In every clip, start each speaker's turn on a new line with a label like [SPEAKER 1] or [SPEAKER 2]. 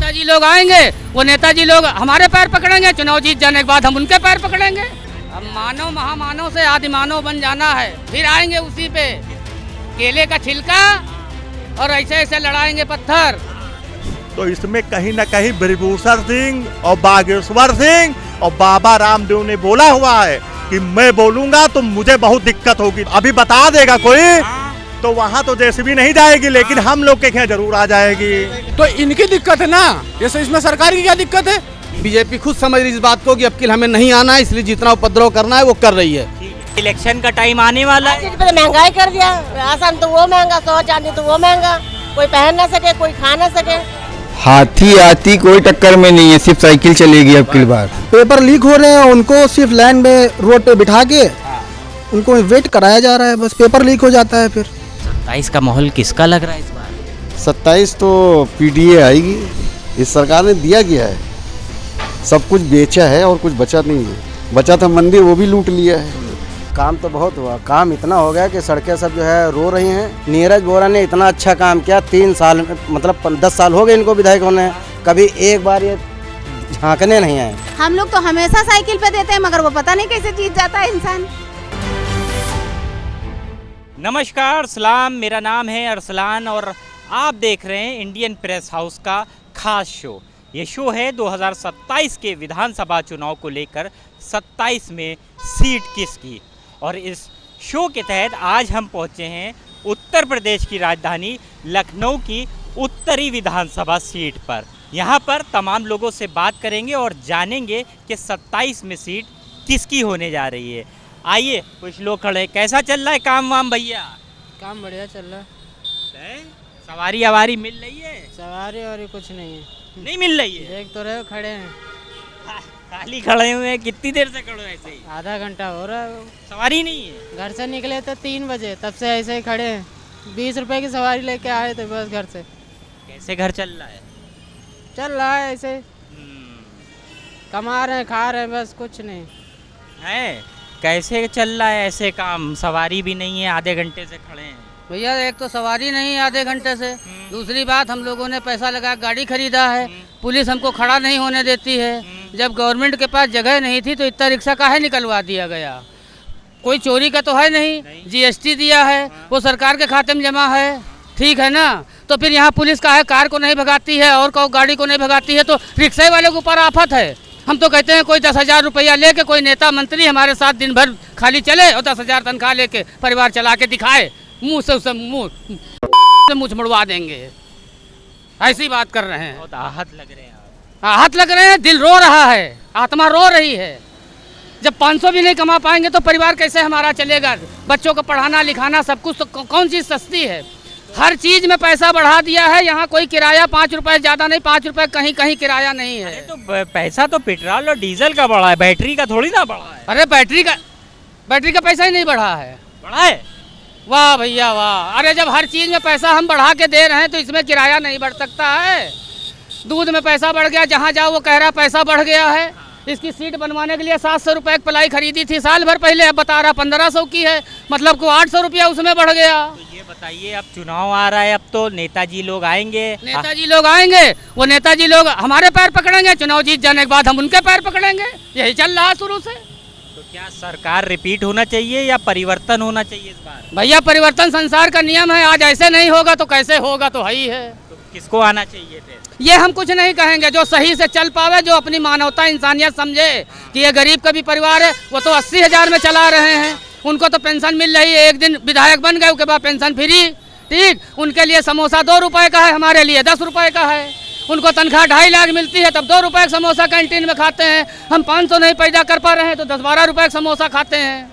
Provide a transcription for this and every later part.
[SPEAKER 1] नेताजी लोग आएंगे, वो नेताजी लोग हमारे पैर पकड़ेंगे, चुनाव जीत जाने के बाद हम उनके पैर पकड़ेंगे। अब मानव महामानव से आदिमानव बन जाना है, फिर आएंगे उसी पे केले का छिलका और ऐसे ऐसे लड़ाएंगे पत्थर।
[SPEAKER 2] तो इसमें कहीं ना कहीं ब्रजभूषण सिंह और बागेश्वर सिंह और बाबा रामदेव ने बोला हुआ है कि मैं बोलूंगा तो मुझे बहुत दिक्कत होगी। अभी बता देगा कोई तो वहाँ तो जेसीबी नहीं जाएगी, लेकिन हम लोग के यहाँ जरूर आ जाएगी।
[SPEAKER 3] तो इनकी दिक्कत है ना, जैसे इसमें सरकार की क्या दिक्कत है?
[SPEAKER 4] बीजेपी खुद समझ रही इस बात को कि अब की हमें नहीं आना है, इसलिए जितना उपद्रव करना है वो कर रही है।
[SPEAKER 5] इलेक्शन का टाइम आने वाला है।
[SPEAKER 6] महंगाई कर दिया, राशन तो वो महंगा, 100 चांदी तो वो महंगा, कोई पहन ना सके, कोई खा ना सके।
[SPEAKER 7] हाथी आती कोई टक्कर में नहीं है, सिर्फ साइकिल चलेगी अब की बार।
[SPEAKER 4] पेपर लीक हो रहे हैं, उनको सिर्फ लाइन में रोड पे बिठा के उनको वेट कराया जा रहा है, बस पेपर लीक हो जाता है। फिर
[SPEAKER 5] 27 का माहौल किसका लग रहा है इस बार?
[SPEAKER 4] 27 तो पीडीए आएगी। इस सरकार ने दिया गया है, सब कुछ बेचा है और कुछ बचा नहीं है। बचा था मंदिर, वो भी लूट लिया है। काम तो बहुत हुआ, काम इतना हो गया कि सड़कें सब जो है रो रही हैं। नीरज बोरा ने इतना अच्छा काम किया, 3 साल मतलब 10 साल हो गए इनको विधायक होने, कभी एक बार ये झांकने नहीं आए।
[SPEAKER 6] हम लोग तो हमेशा साइकिल पे देते हैं, मगर वो पता नहीं कैसे जीत जाता है इंसान।
[SPEAKER 5] नमस्कार, सलाम, मेरा नाम है अरसलान और आप देख रहे हैं इंडियन प्रेस हाउस का खास शो। ये शो है 2027 के विधानसभा चुनाव को लेकर 27 में सीट किसकी। और इस शो के तहत आज हम पहुंचे हैं उत्तर प्रदेश की राजधानी लखनऊ की उत्तरी विधानसभा सीट पर। यहां पर तमाम लोगों से बात करेंगे और जानेंगे कि 27 में सीट किसकी होने जा रही है। आइए कुछ लोग खड़े हैं। कैसा चल रहा है काम वाम भैया?
[SPEAKER 1] काम बढ़िया चल रहा
[SPEAKER 5] है? सवारी अवारी मिल रही है?
[SPEAKER 1] सवारी और कुछ नहीं है,
[SPEAKER 5] नहीं मिल रही है।
[SPEAKER 1] देख तो रहे हो, खड़े हैं,
[SPEAKER 5] खाली खड़े हुए हैं। कितनी देर से खड़े हो ऐसे ही?
[SPEAKER 1] आधा घंटा हो रहा है।
[SPEAKER 5] सवारी नहीं है?
[SPEAKER 1] घर से निकले थे 3 बजे, तब से ऐसे ही खड़े हैं। 20 रुपए की सवारी लेके आए थे बस घर से।
[SPEAKER 5] कैसे घर चल रहा है?
[SPEAKER 1] चल रहा है ऐसे, कमा रहे हैं, खा रहे हैं, बस कुछ नहीं
[SPEAKER 5] है। कैसे चल रहा है ऐसे काम? सवारी भी नहीं है, आधे घंटे से खड़े हैं।
[SPEAKER 1] भैया। एक तो सवारी नहीं आधे घंटे से, दूसरी बात हम लोगों ने पैसा लगा गाड़ी खरीदा है, पुलिस हमको खड़ा नहीं होने देती है। जब गवर्नमेंट के पास जगह नहीं थी तो इतना रिक्शा काहे निकलवा दिया गया? कोई चोरी का तो है नहीं, जीएसटी दिया है, वो सरकार के खाते में जमा है, ठीक है ना। तो फिर यहाँ पुलिस काहे कार को नहीं भगाती है और गाड़ी को नहीं भगाती है? तो रिक्शे वाले के ऊपर आफत है। हम तो कहते हैं कोई 10,000 रुपया लेके कोई नेता मंत्री हमारे साथ दिन भर खाली चले और 10,000 तनख्वाह लेके परिवार चला के दिखाए, मुंह से उसे मुँह मुड़वा देंगे। ऐसी बात कर रहे हैं।
[SPEAKER 5] बहुत आहत लग रहे हैं आप।
[SPEAKER 1] आहत लग रहे हैं, दिल रो रहा है, आत्मा रो रही है। जब 500 भी नहीं कमा पाएंगे तो परिवार कैसे हमारा चलेगा? बच्चों को पढ़ाना लिखाना सब कुछ, तो कौन चीज़ सस्ती है? हर चीज में पैसा बढ़ा दिया है। यहाँ कोई किराया 5 रुपए ज़्यादा नहीं, 5 रुपए कहीं कहीं किराया नहीं है।
[SPEAKER 5] तो पैसा तो पेट्रोल और डीजल का बढ़ा है, बैटरी का थोड़ी ना बढ़ा है।
[SPEAKER 1] अरे बैटरी का पैसा ही नहीं बढ़ा है।
[SPEAKER 5] बढ़ा है?
[SPEAKER 1] वाह भैया वाह। अरे जब हर चीज़ में पैसा हम बढ़ा के दे रहे हैं तो इसमें किराया नहीं बढ़ सकता है? दूध में पैसा बढ़ गया, जहाँ जाओ वो कह रहा पैसा बढ़ गया है। इसकी सीट बनवाने के लिए 700 रुपये की प्लाई खरीदी थी साल भर पहले, अब बता रहा 1500 की है, मतलब को 800 रुपया उसमें बढ़ गया।
[SPEAKER 5] तो ये बताइए, अब चुनाव आ रहा है, अब तो नेताजी लोग आएंगे।
[SPEAKER 1] नेताजी लोग आएंगे, वो नेताजी लोग हमारे पैर पकड़ेंगे, चुनाव जीत जाने के बाद हम उनके पैर पकड़ेंगे। यही चल रहा शुरू से।
[SPEAKER 5] तो क्या सरकार रिपीट होना चाहिए या परिवर्तन होना चाहिए इस बार?
[SPEAKER 1] भैया परिवर्तन संसार का नियम है, आज ऐसे नहीं होगा तो कैसे होगा, तो है ही है।
[SPEAKER 5] तो किसको आना चाहिए फिर?
[SPEAKER 1] ये हम कुछ नहीं कहेंगे, जो सही से चल पावे, जो अपनी मानवता इंसानियत समझे कि ये गरीब का भी परिवार है। वो तो 80,000 में चला रहे हैं, उनको तो पेंशन मिल रही है, एक दिन विधायक बन गए उसके बाद पेंशन फ्री, ठीक। उनके लिए समोसा 2 रुपए का है, हमारे लिए 10 रुपए का है। उनको तनख्वाह 2.5 लाख मिलती है, तब 2 रुपए का समोसा कैंटीन में खाते हैं। हम 500 नहीं पैदा कर पा रहे हैं तो 10-12 रुपए का समोसा खाते हैं।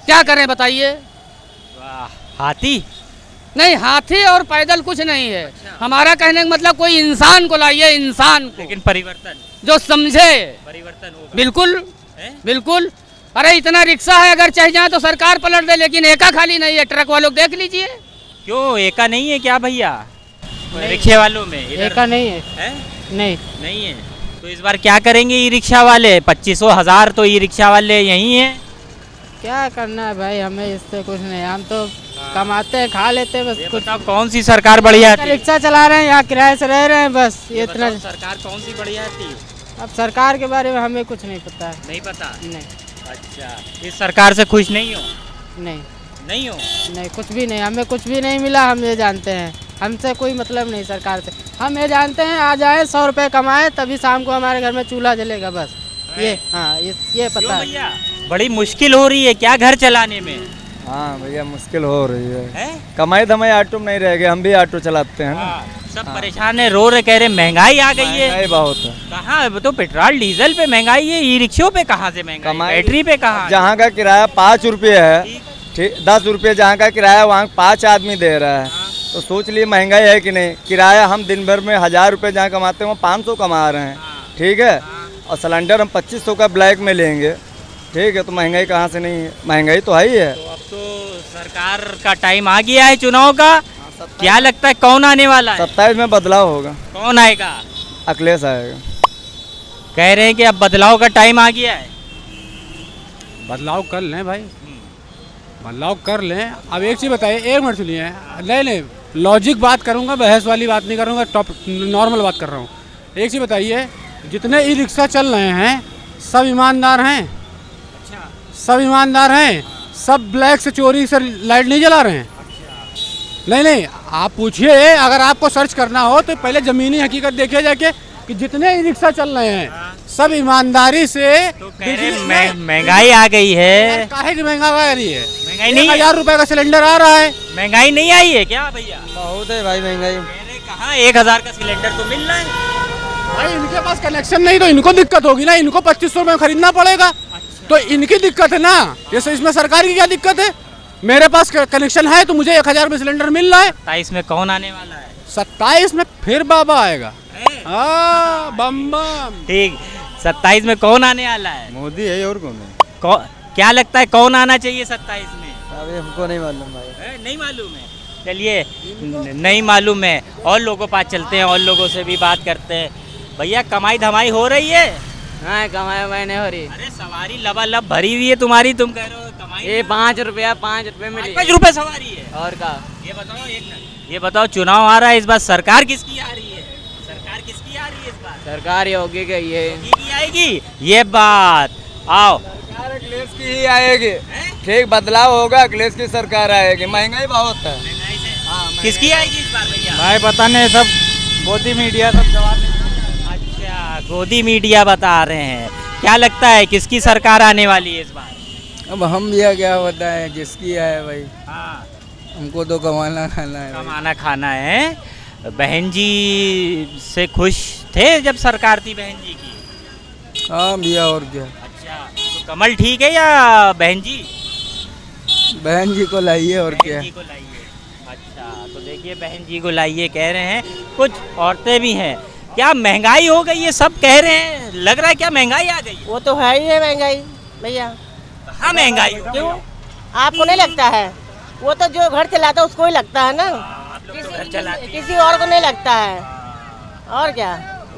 [SPEAKER 1] क्या करें बताइए?
[SPEAKER 5] हाथी
[SPEAKER 1] नहीं, हाथी और पैदल कुछ नहीं है। हमारा कहने का मतलब कोई इंसान को लाइए, इंसान को,
[SPEAKER 5] लेकिन परिवर्तन जो
[SPEAKER 1] समझे
[SPEAKER 5] परिवर्तन होगा।
[SPEAKER 1] बिल्कुल बिल्कुल। अरे इतना रिक्शा है, अगर चाहे जाए तो सरकार पलट दे, लेकिन एका खाली नहीं है। ट्रक वालों देख लीजिए।
[SPEAKER 5] क्यों एका नहीं है क्या भैया? रिक्शे वालों में
[SPEAKER 1] एका नहीं है,
[SPEAKER 5] नहीं है। तो इस बार क्या करेंगे ई रिक्शा वाले? 2500 तो ई रिक्शा वाले यही हैं।
[SPEAKER 1] क्या करना है भाई, हमें इससे कुछ नहीं। हम तो
[SPEAKER 3] कमाते हैं, खा लेते हैं, बस
[SPEAKER 5] ये
[SPEAKER 3] कुछ
[SPEAKER 5] बताओ कौन सी सरकार बढ़िया थी?
[SPEAKER 3] रिक्शा चला रहे हैं, यहाँ किराए से रह रहे हैं, बस ये इतना।
[SPEAKER 5] बताओ सरकार कौन सी बढ़िया थी?
[SPEAKER 3] अब सरकार के बारे में हमें कुछ नहीं पता है।
[SPEAKER 5] नहीं पता।
[SPEAKER 3] नहीं
[SPEAKER 5] अच्छा, इस सरकार से खुश नहीं हो?
[SPEAKER 3] नहीं
[SPEAKER 5] नहीं हो?
[SPEAKER 3] नहीं, कुछ भी नहीं, हमें कुछ भी नहीं मिला। हम ये जानते हैं, हमसे कोई मतलब नहीं सरकार से। हम ये जानते हैं आ जाए 100 रुपये कमाए तभी शाम को हमारे घर में चूल्हा जलेगा, बस ये। हाँ, ये
[SPEAKER 5] क्यों
[SPEAKER 3] पता है।
[SPEAKER 5] भैया बड़ी मुश्किल हो रही है क्या घर चलाने में?
[SPEAKER 7] हाँ भैया मुश्किल हो रही है।
[SPEAKER 5] हैं?
[SPEAKER 7] कमाई धमाई ऑटो में नहीं रह गए, हम भी ऑटो चलाते हैं ना।
[SPEAKER 5] हाँ, सब परेशान है, रो रहे, कह रहे महंगाई आ गई है।
[SPEAKER 7] महंगाई बहुत है।
[SPEAKER 5] कहाँ है? तो पेट्रोल डीजल पे महंगाई है, ई रिक्शों पे कहाँ से महंगाई?
[SPEAKER 7] कमाई-
[SPEAKER 5] बैटरी पे कहाँ?
[SPEAKER 7] जहाँ का किराया 5 रुपये है, ठीक 10 रुपये जहाँ का किराया वहाँ 5 आदमी दे रहा है। तो सोच लिए महंगाई है कि नहीं। किराया हम दिन भर में 1000 रुपये जहाँ कमाते हैं वो 500 कमा रहे हैं, ठीक है। और सिलेंडर हम 2500 का ब्लैक में लेंगे, ठीक है। तो महंगाई कहाँ से नहीं है, महंगाई तो है ही है।
[SPEAKER 5] तो अब तो सरकार का टाइम आ गया है चुनाव का। क्या लगता है कौन आने वाला है?
[SPEAKER 7] 27 में बदलाव होगा।
[SPEAKER 5] कौन आएगा?
[SPEAKER 7] अखिलेश आएगा।
[SPEAKER 5] कह रहे हैं कि अब बदलाव का टाइम आ गया है।
[SPEAKER 3] बदलाव कर लें भाई, बदलाव कर लें। अब एक चीज़ बताइए, 1 मिनट सुनिए। नहीं, लॉजिक बात करूंगा, बहस वाली बात नहीं करूंगा, नॉर्मल बात कर रहा हूँ। एक चीज़ बताइए, जितने ई रिक्शा चल रहे हैं सब ईमानदार हैं?
[SPEAKER 5] अच्छा,
[SPEAKER 3] सब ईमानदार हैं? सब ब्लैक से चोरी से लाइट नहीं जला रहे हैं? नहीं, आप पूछिए, अगर आपको सर्च करना हो तो पहले ज़मीनी हकीकत देखिए जाके कि जितने ई रिक्शा चल रहे हैं सब ईमानदारी से।
[SPEAKER 5] तो कह रहे हैं महंगाई आ गई है।
[SPEAKER 3] काहे की महंगाई आ रही है?
[SPEAKER 5] महंगाई नहीं है?
[SPEAKER 3] 1000 रुपये का सिलेंडर आ रहा है।
[SPEAKER 5] महंगाई नहीं आई है क्या भैया?
[SPEAKER 7] बहुत है भाई महंगाई।
[SPEAKER 5] कह रहे कहाँ 1000 का सिलेंडर तो मिल रहा है।
[SPEAKER 3] भाई इनके पास कनेक्शन नहीं तो इनको दिक्कत होगी ना, इनको 2500 रुपये में खरीदना पड़ेगा। तो इनकी दिक्कत है ना, जैसे इसमें सरकार की क्या दिक्कत है? मेरे पास कनेक्शन है तो मुझे 1000 में सिलेंडर मिल रहा है।
[SPEAKER 5] 27 में कौन आने वाला है?
[SPEAKER 3] 27 में फिर बाबा आएगा।
[SPEAKER 5] हैं?
[SPEAKER 3] हाँ, बम बम।
[SPEAKER 5] ठीक, 27 में कौन आने वाला है?
[SPEAKER 7] मोदी है और कौन है?
[SPEAKER 5] क्या लगता है कौन आना चाहिए 27 में?
[SPEAKER 7] अभी हमको नहीं मालूम भाई।
[SPEAKER 5] नहीं मालूम है। चलिए, नहीं मालूम है, और लोगों के पास चलते हैं, और लोगों से भी बात करते हैं। भैया कमाई धमाई हो रही है?
[SPEAKER 1] हाँ, कमाई वमाई नहीं हो रही।
[SPEAKER 5] अरे सवारी लबालब भरी हुई है तुम्हारी, तुम कह रहे हो कमाई।
[SPEAKER 1] ये 5 रुपया 5 रुपये मिली
[SPEAKER 5] 5 रुपए सवारी है।
[SPEAKER 1] और का।
[SPEAKER 5] ये बताओ ये बताओ, चुनाव आ रहा है इस बार, सरकार किसकी आ रही है? सरकार किसकी आ रही है इस बार?
[SPEAKER 1] सरकार योगी गई है।
[SPEAKER 5] योगी की आएगी, ये बात। आओ,
[SPEAKER 7] अखिलेश की ही आएगी, ठीक बदलाव होगा, अखिलेश की सरकार आएगी। महंगाई बहुत है।
[SPEAKER 5] महंगाई से किसकी आएगी इस बार भैया?
[SPEAKER 7] भाई पता नहीं, सब मोदी मीडिया सब जवाब।
[SPEAKER 5] अच्छा, गोदी मीडिया बता रहे हैं। क्या लगता है किसकी सरकार आने वाली है इस बार?
[SPEAKER 7] अब हम भी क्या बताएं जिसकी है भाई,
[SPEAKER 5] हाँ,
[SPEAKER 7] हमको तो कमाना खाना है।
[SPEAKER 5] कमाना खाना है। बहन जी से खुश थे जब सरकार थी बहन जी की?
[SPEAKER 7] हाँ भैया, और क्या।
[SPEAKER 5] अच्छा, तो कमल ठीक है या बहन जी?
[SPEAKER 7] बहन जी को लाइए और
[SPEAKER 5] बहन जी को लाइए। अच्छा, तो देखिए बहन जी को लाइए कह रहे हैं। कुछ औरतें भी हैं। क्या महंगाई हो गई है सब कह रहे हैं, लग रहा है क्या महंगाई आ गई?
[SPEAKER 6] वो तो है ही है महंगाई भैया।
[SPEAKER 5] कहाँ महंगाई हो?
[SPEAKER 6] क्यों, आपको नहीं लगता है? वो तो जो घर चलाता है उसको ही लगता है ना,
[SPEAKER 5] घर चलाते हैं।
[SPEAKER 6] किसी और को नहीं लगता है। और क्या,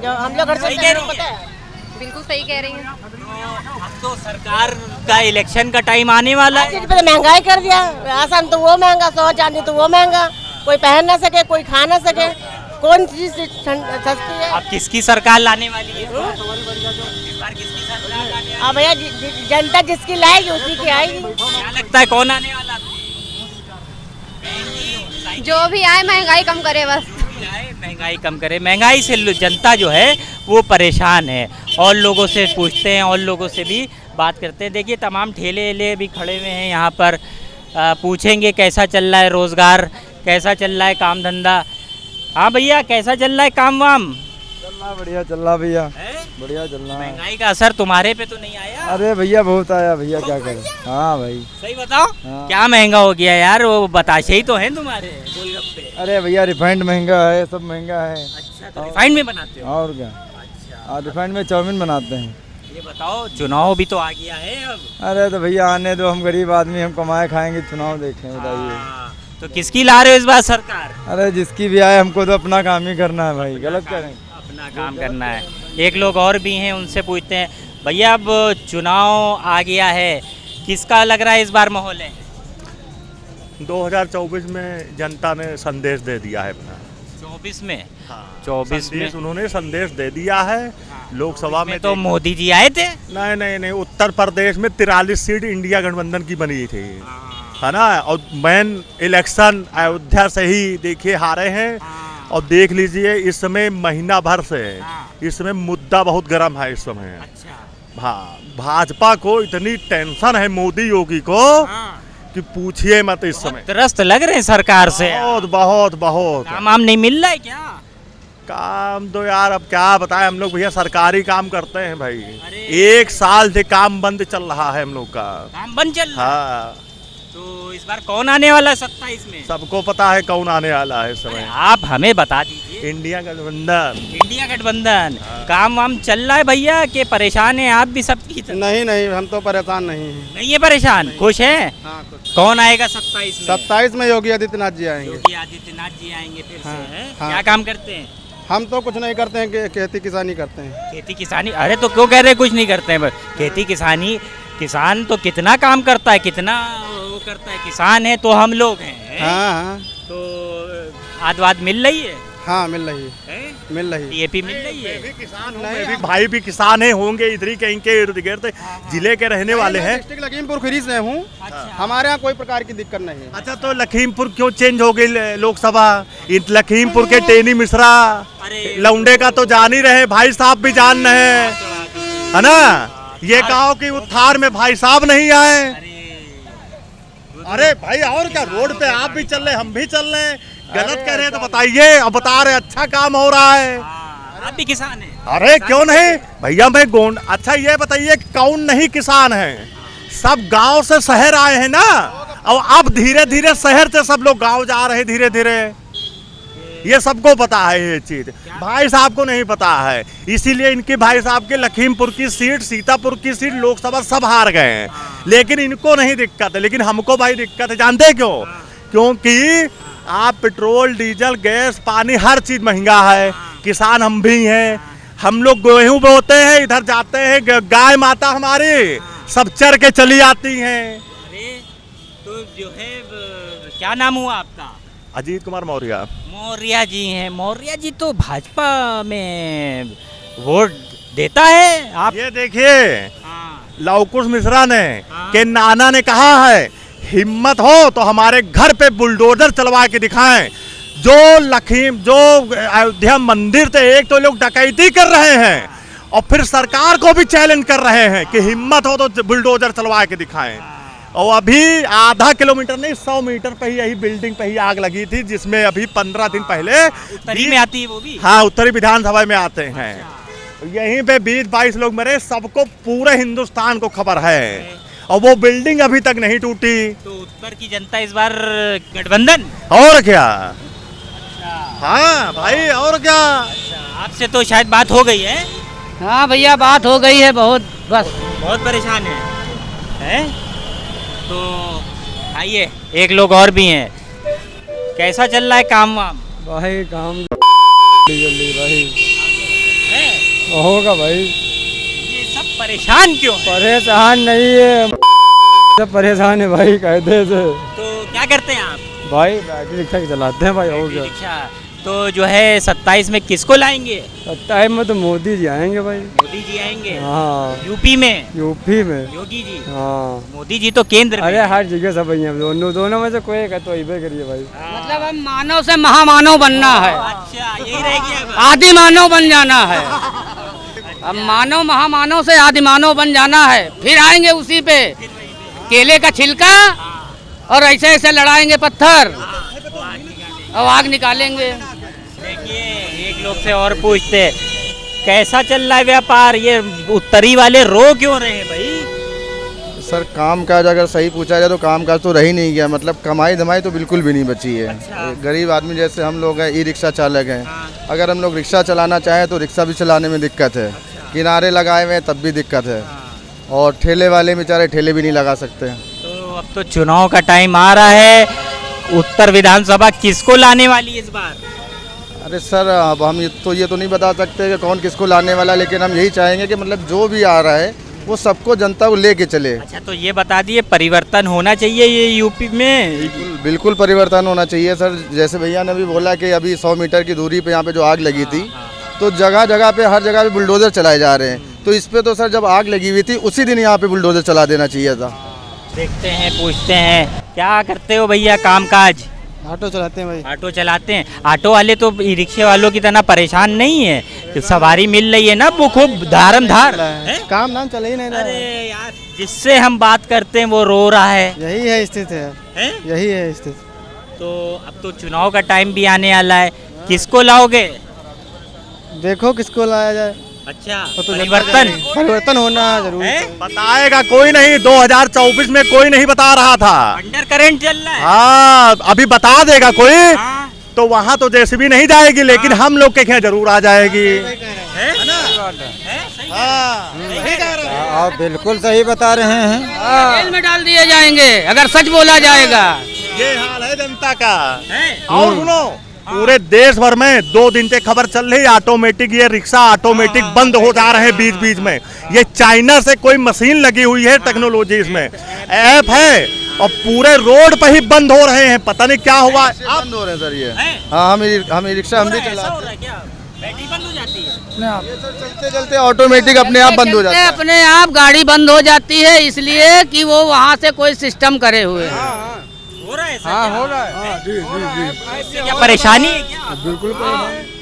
[SPEAKER 6] जो हम लोग घर
[SPEAKER 5] सही
[SPEAKER 6] चलाते
[SPEAKER 5] कह
[SPEAKER 6] हैं
[SPEAKER 5] रही
[SPEAKER 6] पता
[SPEAKER 5] है।
[SPEAKER 6] है।
[SPEAKER 8] बिल्कुल सही कह रही हैं।
[SPEAKER 5] अब तो सरकार का इलेक्शन का टाइम आने वाला है।
[SPEAKER 6] चीज पे तो महंगाई कर दिया, राशन तो वो महंगा, 100 चांदी तो वो महंगा, कोई पहन ना सके, कोई खा ना सके, कौन चीज सस्ती है?
[SPEAKER 5] अब किसकी सरकार लाने वाली है? इस बार किसकी सरकार लाने वाली
[SPEAKER 6] अब भैया जनता जिसकी लाएगी उसी की आएगी।
[SPEAKER 5] है? क्या लगता है कौन आने वाला?
[SPEAKER 8] जो भी आए महंगाई कम करे बस।
[SPEAKER 5] महंगाई कम करे। महंगाई से जनता जो है वो परेशान है। और लोगों से पूछते हैं, और लोगों से भी बात करते हैं। देखिए तमाम ठेले वेले भी खड़े हुए हैं यहाँ पर। पूछेंगे कैसा चल रहा है रोज़गार, कैसा चल रहा है काम धंधा। हाँ भैया, कैसा चल रहा है काम वाम?
[SPEAKER 7] चल रहा बढ़िया, चल रहा भैया, बढ़िया चल रहा है।
[SPEAKER 5] महंगाई का असर तुम्हारे पे तो नहीं आया?
[SPEAKER 7] अरे भैया बहुत आया भैया, क्या करें। हाँ भाई,
[SPEAKER 5] सही बताओ।
[SPEAKER 7] हाँ।
[SPEAKER 5] क्या महंगा हो गया यार? वो बताशे ही तो हैं तुम्हारे गोलगप्पे।
[SPEAKER 7] अरे भैया रिफाइंड महंगा है, सब महंगा है।
[SPEAKER 5] अच्छा, तो रिफाइंड में बनाते हो?
[SPEAKER 7] और क्या,
[SPEAKER 5] अच्छा,
[SPEAKER 7] रिफाइंड में चाउमीन बनाते हैं।
[SPEAKER 5] ये बताओ, चुनाव भी तो आ गया है अब।
[SPEAKER 7] अरे तो भैया आने दो, हम गरीब आदमी, हम कमाए खाएंगे, चुनाव देखें, बताइए।
[SPEAKER 5] हाँ, तो किसकी ला रहे हो इस बार सरकार?
[SPEAKER 7] अरे जिसकी भी आए, हमको तो अपना काम ही करना है भाई, गलत करें।
[SPEAKER 5] अपना काम करना है। एक लोग और भी हैं, उनसे पूछते हैं। भैया अब चुनाव आ गया है, किसका लग रहा है इस बार माहौल है?
[SPEAKER 2] 2024 में जनता ने संदेश दे दिया है अपना।
[SPEAKER 5] 24 में?
[SPEAKER 2] हाँ,
[SPEAKER 5] 24 में
[SPEAKER 2] उन्होंने संदेश दे दिया है। लोकसभा में
[SPEAKER 5] तो मोदी जी आए थे।
[SPEAKER 2] नहीं, उत्तर प्रदेश में 43 सीट इंडिया गठबंधन की बनी थी, है ना। और मेन इलेक्शन अयोध्या से ही देखिए हारे हैं। और देख लीजिए इस समय महीना भर से इस समय मुद्दा बहुत गर्म है इस समय। हाँ, भाजपा को इतनी टेंशन है मोदी योगी को कि पूछिए मत। इस समय
[SPEAKER 5] त्रस्त लग रहे हैं सरकार से।
[SPEAKER 2] बहुत
[SPEAKER 5] काम नहीं मिल रहा है क्या?
[SPEAKER 2] काम तो यार अब क्या बताएं, हम लोग भैया सरकारी काम करते हैं भाई। 1 साल से काम बंद चल रहा है हम लोग का।
[SPEAKER 5] काम बंद चल रहा है?
[SPEAKER 2] हाँ।
[SPEAKER 5] तो इस बार कौन आने वाला है 27 में?
[SPEAKER 2] सबको पता है कौन आने वाला है इस समय।
[SPEAKER 5] आप हमें बता दीजिए।
[SPEAKER 2] इंडिया गठबंधन।
[SPEAKER 5] इंडिया गठबंधन। काम वाम चल रहा है भैया के परेशान है आप भी सबकी तरह?
[SPEAKER 9] नहीं, हम तो परेशान नहीं हैं।
[SPEAKER 5] नहीं है परेशान, खुश हैं?
[SPEAKER 9] हाँ, कुछ
[SPEAKER 5] कौन आएगा 27 में?
[SPEAKER 9] 27 में योगी आदित्यनाथ जी आएंगे।
[SPEAKER 5] योगी आदित्यनाथ जी आएंगे फिर से, हैं?
[SPEAKER 9] हाँ।
[SPEAKER 5] क्या काम करते हैं?
[SPEAKER 9] हम तो कुछ नहीं करते हैं, खेती किसानी करते हैं।
[SPEAKER 5] खेती किसानी? अरे तो क्यों कह रहे कुछ नहीं करते हैं? खेती किसानी, किसान तो कितना काम करता है, कितना वो करता है। किसान है तो हम लोग हैं।
[SPEAKER 9] हाँ।
[SPEAKER 5] तो आद मिल रही है?
[SPEAKER 9] हाँ, मिल रही है। मिल रही है।
[SPEAKER 5] डीएपी मिल रही है?
[SPEAKER 2] मैं भी भाई भी किसान है, होंगे इधर ही कहीं के इर्द गिर्द जिले के रहने वाले हैं।
[SPEAKER 9] डिस्ट्रिक्ट लखीमपुर खीरी से हूँ। हमारे यहाँ कोई प्रकार की दिक्कत नहीं है।
[SPEAKER 2] अच्छा, तो लखीमपुर क्यों चेंज हो गई लोकसभा? लखीमपुर के टेनी मिश्रा लौंडे का तो जान ही रहे, भाई साहब भी जान रहे हैं, है ना। ये कहो कि वो थार में भाई साहब नहीं आए। अरे भाई और क्या, रोड पे आप भी चल रहे, हम भी चल रहे हैं। गलत कह रहे हैं तो बताइए। अब बता रहे अच्छा काम हो रहा है।
[SPEAKER 5] आप भी किसान हैं?
[SPEAKER 2] अरे क्यों नहीं भैया, मैं गोंड। अच्छा ये बताइए कौन नहीं किसान है? सब गांव से शहर आए हैं ना। और अब धीरे धीरे शहर से सब लोग गांव जा रहे हैं धीरे धीरे। ये सबको पता है ये चीज, भाई साहब को नहीं पता है। इसीलिए इनके भाई साहब के लखीमपुर की सीट, सीतापुर की सीट लोकसभा सब हार गए हैं। लेकिन इनको नहीं दिक्कत है, लेकिन हमको भाई दिक्कत है। जानते हैं क्यों? क्योंकि आप पेट्रोल, डीजल, गैस, पानी हर चीज महंगा है। किसान हम भी हैं, हम लोग गेहूं बोते हैं, इधर जाते हैं, गाय माता हमारी सब चर के चली आती हैं।
[SPEAKER 5] अरे तो जो है क्या नाम हुआ आपका?
[SPEAKER 2] अजीत कुमार मौर्य।
[SPEAKER 5] मौर्य जी हैं। मौर्य जी तो भाजपा में वोट देता है। आप
[SPEAKER 2] ये देखिए लवकुश मिश्रा ने के नाना ने कहा है, हिम्मत हो तो हमारे घर पे बुलडोजर चलवा के दिखाएं। जो अयोध्या मंदिर थे, एक तो लोग डकैती कर रहे हैं और फिर सरकार को भी चैलेंज कर रहे हैं कि हिम्मत हो तो बुलडोजर चलवा के दिखाएं। और अभी आधा किलोमीटर नहीं 100 मीटर पे ही यही बिल्डिंग पे ही आग लगी थी, जिसमें अभी 15 दिन पहले
[SPEAKER 5] उत्तरी में आती है वो भी।
[SPEAKER 2] हाँ, उत्तरी विधानसभा में आते हैं। यहीं पे 20-22 लोग मरे, सबको पूरे हिंदुस्तान को खबर है। और वो बिल्डिंग अभी तक नहीं टूटी।
[SPEAKER 5] तो उत्तर की जनता इस बार गठबंधन?
[SPEAKER 2] और क्या। हाँ भाई और क्या।
[SPEAKER 5] आपसे तो शायद बात हो गई है?
[SPEAKER 1] हाँ भैया बात हो गई है बहुत, बस
[SPEAKER 5] बहुत परेशान है? तो आइए, एक लोग और भी हैं। कैसा चल रहा है काम वाम?
[SPEAKER 9] भाई काम जल्दी भाई होगा भाई।
[SPEAKER 5] ये सब परेशान क्यों है?
[SPEAKER 9] परेशान नहीं है, सब परेशान है भाई कायदे से।
[SPEAKER 5] तो क्या करते हैं आप?
[SPEAKER 9] भाई बैटरी रिक्शा चलाते हैं भाई। हो गया
[SPEAKER 5] रिक्शा। तो जो है 27 में किसको लाएंगे?
[SPEAKER 9] 27 में तो मोदी जी आएंगे भाई।
[SPEAKER 5] मोदी जी आएंगे?
[SPEAKER 9] हाँ।
[SPEAKER 5] यूपी में?
[SPEAKER 9] यूपी में
[SPEAKER 5] योगी जी?
[SPEAKER 9] हाँ।
[SPEAKER 5] मोदी जी तो केंद्र में।
[SPEAKER 9] अरे हर जगह सब दोनों में से कोई एक है तो इबे करिए भाई।
[SPEAKER 1] मतलब हम मानव से महामानव बनना है।
[SPEAKER 5] अच्छा, यही रह गया।
[SPEAKER 1] आदि मानव बन जाना है। अब मानव महामानव से आदि मानव बन जाना है, फिर आएंगे उसी पे केले का छिलका और ऐसे ऐसे लड़ाएंगे पत्थर और आग निकालेंगे।
[SPEAKER 5] देखिए, एक लोग से और पूछते, कैसा चल रहा है व्यापार? ये उत्तरी वाले रो क्यों रहे हैं भाई?
[SPEAKER 4] सर काम काज अगर सही पूछा जाए तो काम काज तो रह ही नहीं गया। मतलब कमाई धमाई तो बिल्कुल भी नहीं बची है।
[SPEAKER 5] अच्छा।
[SPEAKER 4] गरीब आदमी जैसे हम लोग हैं, ई रिक्शा चालक हैं। अगर हम लोग रिक्शा चलाना चाहें तो रिक्शा भी चलाने में दिक्कत है। किनारे लगाए हुए हैं तब भी दिक्कत है। और ठेले वाले बेचारे ठेले भी नहीं लगा सकते।
[SPEAKER 5] तो अब तो चुनाव का टाइम आ रहा है, उत्तर विधानसभा किसको लाने वाली है इस बार?
[SPEAKER 4] अरे सर अब हम ये तो नहीं बता सकते कि कौन किसको लाने वाला, लेकिन हम यही चाहेंगे कि मतलब जो भी आ रहा है वो सबको जनता को लेके चले।
[SPEAKER 5] अच्छा, तो ये बता दिए परिवर्तन होना चाहिए ये यूपी में।
[SPEAKER 4] बिल्कुल परिवर्तन होना चाहिए सर। जैसे भैया ने भी बोला कि अभी 100 मीटर की दूरी पे यहाँ पे जो आग लगी थी, तो जगह जगह पे हर जगह पे बुलडोजर चलाए जा रहे हैं। तो इस पे तो सर जब आग लगी हुई थी उसी दिन यहाँ पे बुलडोजर चला देना चाहिए था।
[SPEAKER 5] देखते हैं, पूछते हैं, क्या करते हो भैया काम काज?
[SPEAKER 9] ऑटो चलाते हैं भाई।
[SPEAKER 5] ऑटो चलाते हैं। ऑटो वाले तो ई रिक्शे वालों की तरह परेशान नहीं है, तो सवारी मिल रही है ना वो खूब धारम धार।
[SPEAKER 9] काम नाम चल ही नहीं रहा।
[SPEAKER 5] अरे यार, जिससे हम बात करते हैं वो रो रहा है।
[SPEAKER 9] यही है स्थिति है, यही है स्थिति।
[SPEAKER 5] तो अब तो चुनाव का टाइम भी आने वाला है, किसको लाओगे?
[SPEAKER 9] देखो किसको लाया जाए।
[SPEAKER 5] अच्छा,
[SPEAKER 9] तो
[SPEAKER 5] परिवर्तन
[SPEAKER 9] होना जरूरी है।
[SPEAKER 2] बताएगा कोई नहीं। 2024 में कोई नहीं बता रहा था।
[SPEAKER 5] अंडर करंट चल रहा है।
[SPEAKER 2] हाँ, अभी बता देगा कोई। तो वहाँ तो जेसीबी नहीं जाएगी, लेकिन हम लोग के यहाँ जरूर आ जाएगी।
[SPEAKER 9] आप बिल्कुल सही बता रहे हैं।
[SPEAKER 1] जेल में डाल दिए जाएंगे अगर सच बोला जाएगा।
[SPEAKER 2] ये हाल है जनता का। और सुनो, पूरे देश भर में 2 दिन से खबर चल रही, ऑटोमेटिक ये रिक्शा ऑटोमेटिक बंद हो जा रहे हैं बीच बीच में। ये चाइना से कोई मशीन लगी हुई है, टेक्नोलॉजी इसमें ऐप है, और पूरे रोड पर ही बंद हो रहे हैं। पता नहीं क्या हुआ।
[SPEAKER 4] बंद हो रहे हैं सर ये। हाँ, हम रिक्शा हम भी चलाते हैं।
[SPEAKER 5] बैटरी बंद हो जाती है।
[SPEAKER 4] चलते चलते ऑटोमेटिक अपने आप बंद हो जाता है।
[SPEAKER 1] अपने आप गाड़ी बंद हो जाती है, इसलिए कि वो वहाँ से कोई सिस्टम करे हुए हैं।
[SPEAKER 5] हो रहा है सर?
[SPEAKER 9] हाँ हो रहा है। जी।
[SPEAKER 5] क्या परेशानी है क्या?
[SPEAKER 9] बिल्कुल।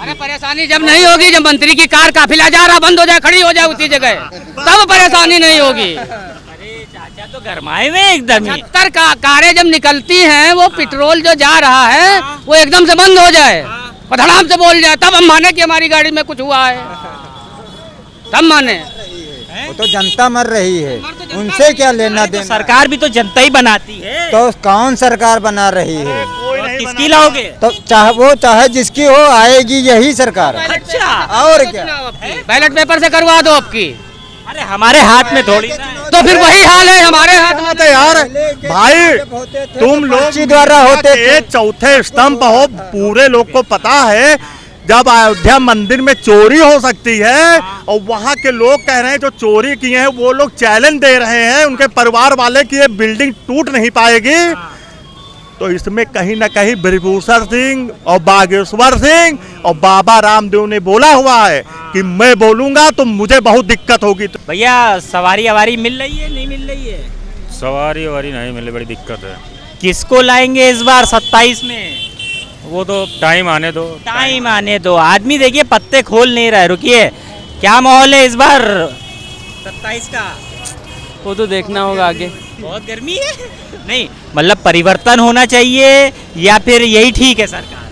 [SPEAKER 1] अरे परेशानी जब नहीं होगी, जब मंत्री की कार काफिला जा रहा बंद हो जाए, खड़ी हो जाए उसी जगह, तब परेशानी नहीं होगी।
[SPEAKER 5] अरे चाचा तो गरमाए हुए एकदम ही।
[SPEAKER 1] 70 कारें जब निकलती हैं, वो पेट्रोल जो जा रहा है वो एकदम से बंद हो जाए और धड़ाम से बोल जाए, तब हम माने कि हमारी गाड़ी में कुछ हुआ है, तब माने।
[SPEAKER 9] वो तो जनता मर रही है, उनसे क्या लेना देना।
[SPEAKER 5] सरकार भी तो जनता ही बनाती है।
[SPEAKER 9] तो कौन सरकार बना रही है?
[SPEAKER 5] किसकी लाओगे?
[SPEAKER 9] तो चाहे जिसकी हो, आएगी यही सरकार।
[SPEAKER 5] अच्छा,
[SPEAKER 9] और क्या?
[SPEAKER 1] बैलेट पेपर से करवा दो आपकी।
[SPEAKER 5] अरे हमारे हाथ में थोड़ी ना है।
[SPEAKER 1] तो फिर वही हाल है हमारे हाथ में।
[SPEAKER 2] तो यार भाई, तुम लोग
[SPEAKER 9] द्वारा होते थे।
[SPEAKER 2] चौथे स्तंभ हो। पूरे लोग को पता है जब अयोध्या मंदिर में चोरी हो सकती है, और वहाँ के लोग कह रहे हैं जो चोरी किए हैं वो लोग चैलेंज दे रहे हैं उनके परिवार वाले कि ये बिल्डिंग टूट नहीं पाएगी। तो इसमें कहीं ना कहीं ब्रजभूषण सिंह और बागेश्वर सिंह और बाबा रामदेव ने बोला हुआ है कि मैं बोलूंगा तो मुझे बहुत दिक्कत होगी। तो
[SPEAKER 5] भैया सवारी अवारी मिल रही है, नहीं मिल रही है?
[SPEAKER 10] सवारी वारी नहीं मिले, बड़ी दिक्कत है।
[SPEAKER 5] किसको लाएंगे इस बार 27 में?
[SPEAKER 10] वो तो टाइम आने दो।
[SPEAKER 5] टाइम आने दो। आदमी देखिए पत्ते खोल नहीं रहा है। रुकिए, क्या माहौल है इस बार 27 का?
[SPEAKER 1] वो तो देखना होगा आगे।
[SPEAKER 5] बहुत गर्मी है। नहीं मतलब परिवर्तन होना चाहिए या फिर यही ठीक है सरकार?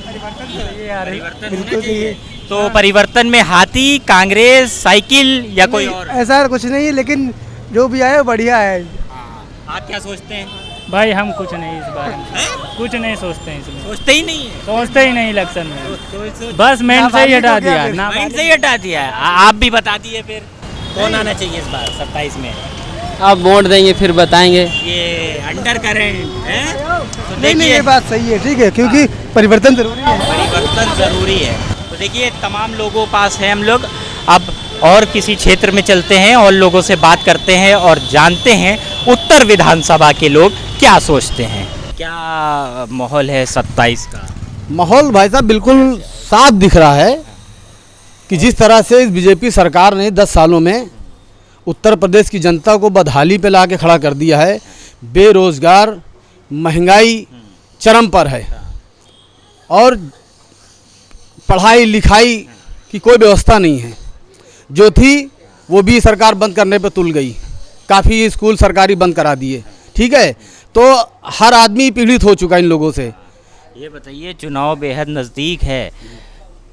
[SPEAKER 5] परिवर्तन होना चाहिए। तो परिवर्तन में हाथी, कांग्रेस, साइकिल या कोई और?
[SPEAKER 9] ऐसा कुछ नहीं है, लेकिन जो भी आए बढ़िया है।
[SPEAKER 5] आप क्या सोचते हैं?
[SPEAKER 11] भाई हम कुछ नहीं इस बारे में कुछ नहीं सोचते हैं इसमें।
[SPEAKER 5] सोचते ही नहीं है?
[SPEAKER 11] सोचते ही नहीं इलेक्शन में। बस माइंड से ही हटा दिया ना,
[SPEAKER 5] माइंड से ही हटा दिया है। आप भी बता दिए फिर कौन आना चाहिए इस बार 27 में?
[SPEAKER 1] आप वोट देंगे फिर बताएंगे।
[SPEAKER 5] ये अंडर करंट है तो
[SPEAKER 9] नहीं, ये बात सही है, ठीक है, क्योंकि परिवर्तन जरूरी है।
[SPEAKER 5] परिवर्तन जरूरी है। तो देखिए तमाम लोगों पास है हम लोग। अब और किसी क्षेत्र में चलते हैं और लोगों से बात करते हैं और जानते हैं उत्तर विधानसभा के लोग क्या सोचते हैं। क्या माहौल है 27 का?
[SPEAKER 12] माहौल भाई साहब बिल्कुल साफ दिख रहा है कि जिस तरह से इस बीजेपी सरकार ने 10 सालों में उत्तर प्रदेश की जनता को बदहाली पे ला के खड़ा कर दिया है। बेरोजगार, महंगाई चरम पर है, और पढ़ाई लिखाई की कोई व्यवस्था नहीं है। जो थी वो भी सरकार बंद करने पे तुल गई। काफ़ी स्कूल सरकारी बंद करा दिए, ठीक है। तो हर आदमी पीड़ित हो चुका इन लोगों से।
[SPEAKER 5] ये बताइए, चुनाव बेहद नज़दीक है,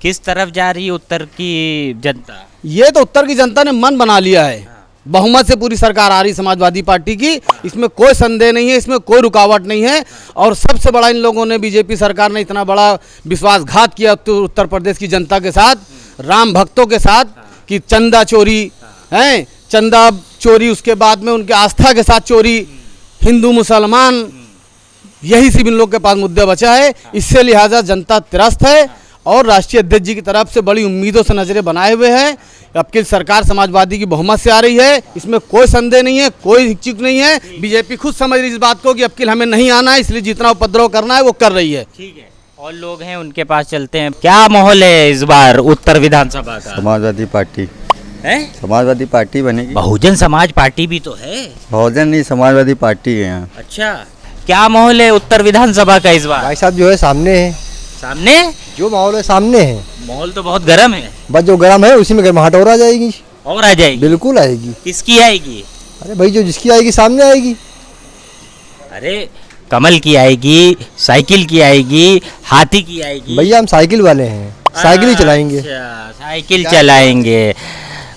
[SPEAKER 5] किस तरफ जा रही है उत्तर की जनता?
[SPEAKER 12] ये तो उत्तर की जनता ने मन बना लिया है। बहुमत से पूरी सरकार आ रही समाजवादी पार्टी की, इसमें कोई संदेह नहीं है, इसमें कोई रुकावट नहीं है। और सबसे बड़ा इन लोगों ने, बीजेपी सरकार ने इतना बड़ा विश्वासघात किया उत्तर प्रदेश की जनता के साथ, राम भक्तों के साथ, कि चंदा चोरी है, चंदा चोरी, उसके बाद में उनके आस्था के साथ चोरी, हिंदू मुसलमान, यही सिर्फ इन लोग के पास मुद्दे बचा है। इससे लिहाजा जनता त्रस्त है और राष्ट्रीय अध्यक्ष जी की तरफ से बड़ी उम्मीदों से नजरें बनाए हुए हैं। अब की सरकार समाजवादी की बहुमत से आ रही है, इसमें कोई संदेह नहीं है, कोई हिचक नहीं है। बीजेपी खुद समझ रही है इस बात को कि अब की हमें नहीं आना है, इसलिए जितना उपद्रव करना है वो कर रही है।
[SPEAKER 5] ठीक है, और लोग हैं उनके पास चलते हैं। क्या माहौल है इस बार उत्तर विधानसभा का?
[SPEAKER 7] समाजवादी पार्टी
[SPEAKER 5] है,
[SPEAKER 7] समाजवादी पार्टी बनेगी।
[SPEAKER 5] बहुजन समाज पार्टी भी तो है।
[SPEAKER 7] बहुजन नहीं, समाजवादी पार्टी है यहाँ।
[SPEAKER 5] अच्छा, क्या माहौल है उत्तर विधानसभा का इस बार?
[SPEAKER 9] भाई साहब जो है सामने है,
[SPEAKER 5] सामने
[SPEAKER 9] जो माहौल है सामने है।
[SPEAKER 5] माहौल तो बहुत गर्म है।
[SPEAKER 9] बस जो गर्म है उसी में गर्माहट और आ जाएगी।
[SPEAKER 5] और आ जाएगी?
[SPEAKER 9] बिल्कुल आएगी।
[SPEAKER 5] किसकी आएगी?
[SPEAKER 9] अरे भाई जो जिसकी आएगी सामने आएगी।
[SPEAKER 5] अरे कमल की आएगी, साइकिल की आएगी, हाथी की आएगी।
[SPEAKER 9] भैया हम साइकिल वाले हैं, साइकिल ही चलाएंगे।
[SPEAKER 5] अच्छा, साइकिल चलाएंगे।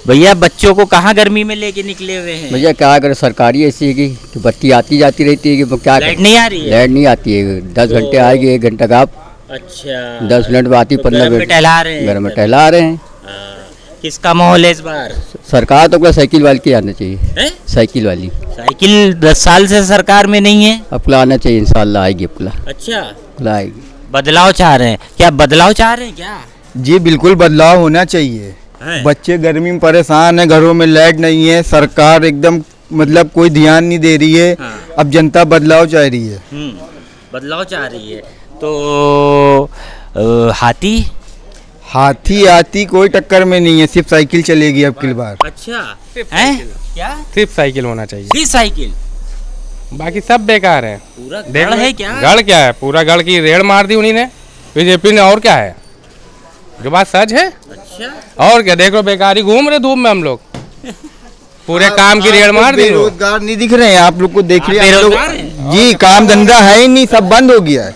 [SPEAKER 5] भैया बच्चों को कहाँ गर्मी में लेके निकले हुए हैं?
[SPEAKER 7] भैया क्या करें, सरकारी ऐसी है कि बत्ती आती जाती रहती है कि क्या
[SPEAKER 5] लाइट नहीं आ रही है?
[SPEAKER 7] लाइट नहीं आती है, 10 घंटे आएगी, 1 घंटा का।
[SPEAKER 5] अच्छा,
[SPEAKER 7] 10 मिनट में आती, 15 मिनट
[SPEAKER 5] टहला रहे हैं।
[SPEAKER 7] घर में टहला रहे हैं।
[SPEAKER 5] किसका माहौल है इस बार?
[SPEAKER 7] सरकार तो साइकिल वाली की आना चाहिए
[SPEAKER 5] है?
[SPEAKER 7] साइकिल वाली।
[SPEAKER 5] साइकिल 10 साल से सरकार में नहीं है,
[SPEAKER 7] अपना आना चाहिए, इंशाल्लाह आएगी अपना।
[SPEAKER 5] अच्छा,
[SPEAKER 7] आएगी।
[SPEAKER 5] बदलाव चाह रहे हैं क्या? बदलाव चाह रहे हैं क्या?
[SPEAKER 7] जी बिल्कुल बदलाव होना चाहिए। बच्चे गर्मी में परेशान है, घरों में लाइट नहीं है, सरकार एकदम मतलब कोई ध्यान नहीं दे रही है। अब जनता बदलाव चाह रही है।
[SPEAKER 5] बदलाव चाह रही है तो हाथी
[SPEAKER 7] हाथी आती कोई टक्कर में नहीं है, सिर्फ साइकिल चलेगी अब की बार।
[SPEAKER 5] अच्छा है क्या?
[SPEAKER 3] सिर्फ साइकिल होना चाहिए,
[SPEAKER 5] सिर्फ साइकिल,
[SPEAKER 3] बाकी सब बेकार है।
[SPEAKER 5] पूरा गढ़ है क्या?
[SPEAKER 3] गढ़ क्या है, पूरा गढ़ की रेड़ मार दी उन्हीं ने, बीजेपी ने। और क्या है, जो बात सच है।
[SPEAKER 5] अच्छा,
[SPEAKER 3] और क्या, देखो बेकारी घूम रहे धूप में हम लोग, पूरे काम की रेड़ मार दी।
[SPEAKER 7] बेरोजगार नहीं दिख रहे हैं आप लोग को, देख रहे हैं
[SPEAKER 5] बेरोजगार हैं?
[SPEAKER 7] जी, काम धंधा है ही नहीं, सब बंद हो गया है।